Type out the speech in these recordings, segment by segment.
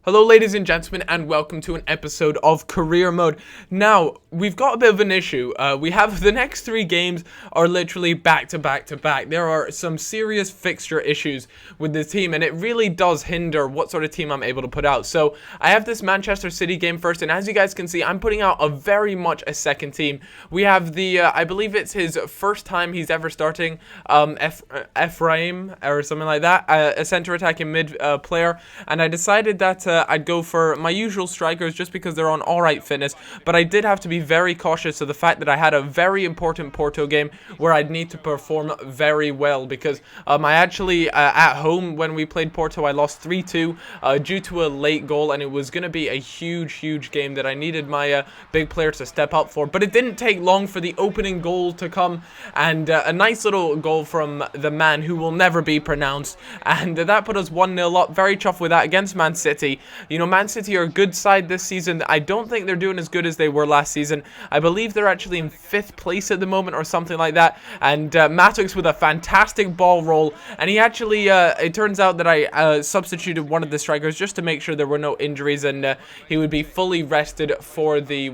Hello ladies and gentlemen, and welcome to an episode of Career Mode. Now, we've got a bit of an issue. We have the next 3 games are literally back to back to back. There are some serious fixture issues with the team, and it really does hinder what sort of team I'm able to put out. So, I have this Manchester City game first, and as you guys can see, I'm putting out a very much a second team. We have the, I believe it's his first time he's ever starting, Ephraim, or something like that, a center attacking mid player, and I decided that I'd go for my usual strikers just because they're on alright fitness, but I did have to be very cautious of the fact that I had a very important Porto game where I'd need to perform very well because I actually, at home when we played Porto, I lost 3-2 due to a late goal, and it was going to be a huge game that I needed my big player to step up for, but it didn't take long for the opening goal to come, and a nice little goal from the man who will never be pronounced, and that put us 1-0 up. Very chuffed with that against Man City. You know, Man City are a good side this season. I don't think they're doing as good as they were last season. I believe they're actually in 5th place at the moment or something like that. And Matux with a fantastic ball roll. And he actually, it turns out that I substituted one of the strikers just to make sure there were no injuries. And he would be fully rested for the,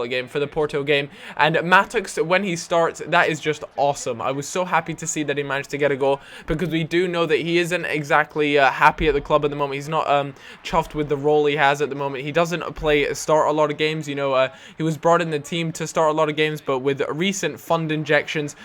game, for the Porto game. And Matux, when he starts, that is just awesome. I was so happy to see that he managed to get a goal because we do know that he isn't exactly happy at the club at the moment. He's not chuffed with the role he has at the moment. He doesn't start a lot of games. You know, he was brought in the team to start a lot of games, but with recent fund injections,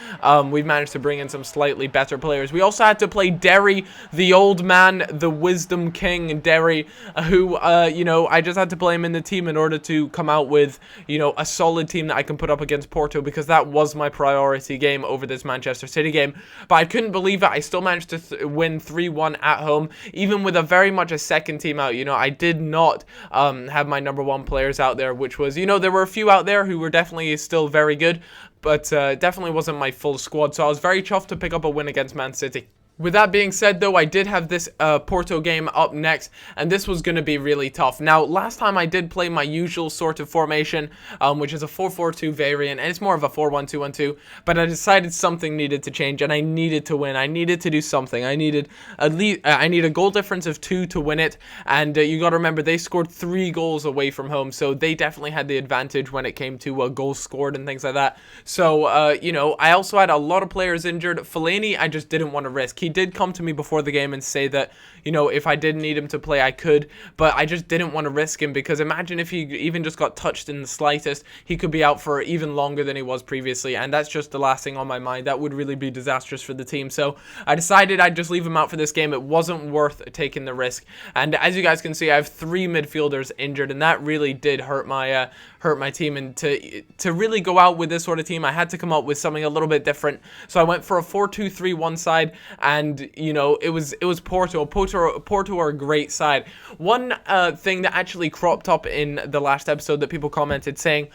we've managed to bring in some slightly better players. We also had to play Derry, the old man, the wisdom king, Derry, who, you know, I just had to play him in the team in order to come out with, you know, a solid team that I can put up against Porto, because that was my priority game over this Manchester City game. But I couldn't believe it. I still managed to win 3-1 at home, even with a very much a second team out. You know, I did not have my number 1 players out there, which was, you know, there were a few out there who were definitely still very good, but definitely wasn't my full squad. So I was very chuffed to pick up a win against Man City. With that being said, though, I did have this Porto game up next, and this was going to be really tough. Now, last time I did play my usual sort of formation, which is a 4-4-2 variant, and it's more of a 4-1-2-1-2, but I decided something needed to change, and I needed to win. I needed to do something. I needed at least I need a goal difference of 2 to win it, and you got to remember, they scored 3 goals away from home, so they definitely had the advantage when it came to goals scored and things like that. So, you know, I also had a lot of players injured. Fellaini, I just didn't want to risk. He did come to me before the game and say that, you know, if I did need him to play, I could, but I just didn't want to risk him, because imagine if he even just got touched in the slightest, he could be out for even longer than he was previously, and that's just the last thing on my mind. That would really be disastrous for the team, so I decided I'd just leave him out for this game. It wasn't worth taking the risk, and as you guys can see, I have 3 midfielders injured, and that really did hurt my team, and to really go out with this sort of team, I had to come up with something a little bit different, so I went for a 4-2-3-1 side, and, you know, it was Porto. Porto are a great side. One thing that actually cropped up in the last episode that people commented saying,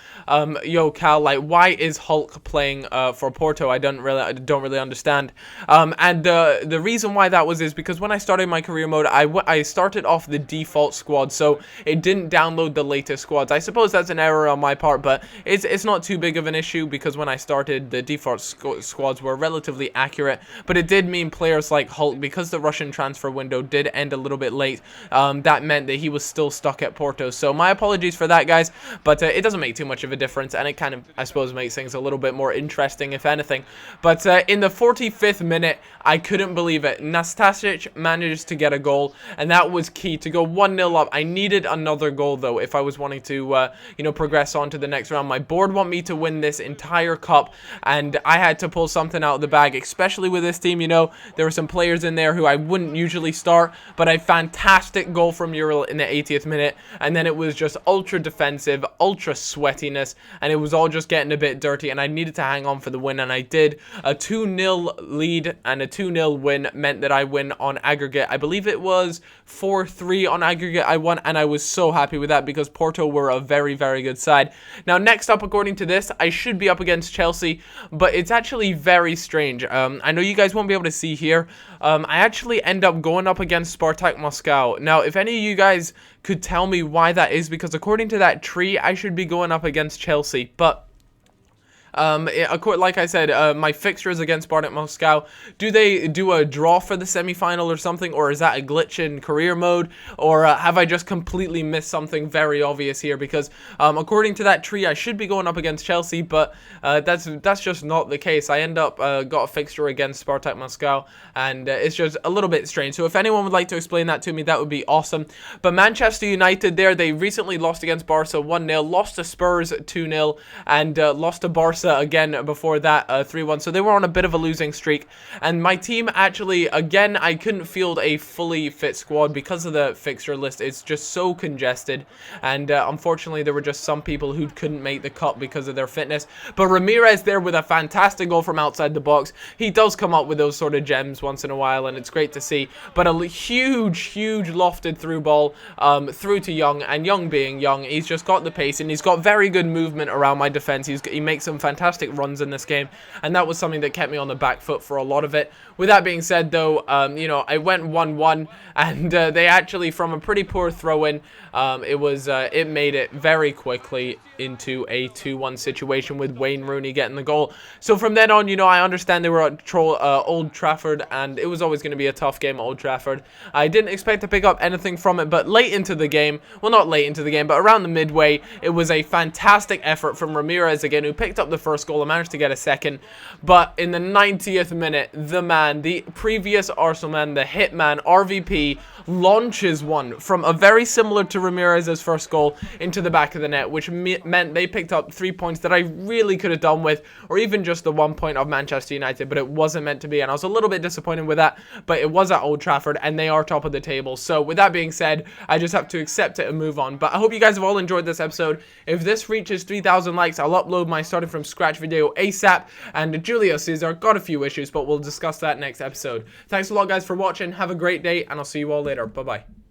yo, Cal, like, why is Hulk playing for Porto? I don't really understand. And the reason why that was is because when I started my career mode, I started off the default squad, so it didn't download the latest squads. I suppose that's an error on my part, but it's not too big of an issue, because when I started, the default squads were relatively accurate, but it did mean players like Hulk, because the Russian transfer window did end a little bit late, that meant that he was still stuck at Porto. So my apologies for that, guys, but it doesn't make too much of a difference, and it kind of, I suppose, makes things a little bit more interesting, if anything. But in the 45th minute, I couldn't believe it. Nastasic managed to get a goal, and that was key to go 1-0 up. I needed another goal, though, if I was wanting to, you know, progress on to the next round. My board want me to win this entire cup, and I had to pull something out of the bag, especially with this team. You know, there were some players in there who I wouldn't usually start, but a fantastic goal from Ural in the 80th minute, and then it was just ultra defensive, ultra sweatiness, and it was all just getting a bit dirty, and I needed to hang on for the win, and I did. A 2-0 lead and a 2-0 win meant that I win on aggregate. I believe it was 4-3 on aggregate I won, and I was so happy with that, because Porto were a very good side. Now, next up, according to this, I should be up against Chelsea, but it's actually very strange. I know you guys won't be able to see here. I actually end up going up against Spartak Moscow. Now, if any of you guys could tell me why that is, because according to that tree, I should be going up against Chelsea, but Like I said, my fixtures against Spartak Moscow, do they do a draw for the semi-final or something, or is that a glitch in career mode, or have I just completely missed something very obvious here? Because according to that tree, I should be going up against Chelsea, but that's just not the case. I end up got a fixture against Spartak Moscow, and it's just a little bit strange. So if anyone would like to explain that to me, that would be awesome. But Manchester United there, they recently lost against Barca 1-0, lost to Spurs 2-0, and lost to Barca again before that 3-1. So they were on a bit of a losing streak, and my team actually, again, I couldn't field a fully fit squad because of the fixture list. It's just so congested, and unfortunately there were just some people who couldn't make the cut because of their fitness. But Ramirez there with a fantastic goal from outside the box. He does come up with those sort of gems once in a while, and it's great to see. But a huge lofted through ball through to Young, and Young being Young, he's just got the pace, and he's got very good movement around my defense. He makes some fantastic runs in this game, and that was something that kept me on the back foot for a lot of it. With that being said, though, you know, I went 1-1, and they actually, from a pretty poor throw-in, it made it very quickly into a 2-1 situation with Wayne Rooney getting the goal. So from then on, you know, I understand they were at Old Trafford, and it was always going to be a tough game at Old Trafford. I didn't expect to pick up anything from it, but late into the game, well, not late into the game, but around the midway, it was a fantastic effort from Ramirez again, who picked up the first goal and managed to get a second. But in the 90th minute, the man, the previous Arsenal man, the hitman, RVP, launches one from a very similar to Ramirez's first goal into the back of the net, which meant they picked up 3 points that I really could have done with, or even just the 1 point of Manchester United, but it wasn't meant to be, and I was a little bit disappointed with that. But it was at Old Trafford, and they are top of the table. So with that being said, I just have to accept it and move on. But I hope you guys have all enjoyed this episode. If this reaches 3,000 likes, I'll upload my starting from scratch video ASAP. And Julio Cesar got a few issues, but we'll discuss that next episode. Thanks a lot, guys, for watching. Have a great day, and I'll see you all later. Bye-bye.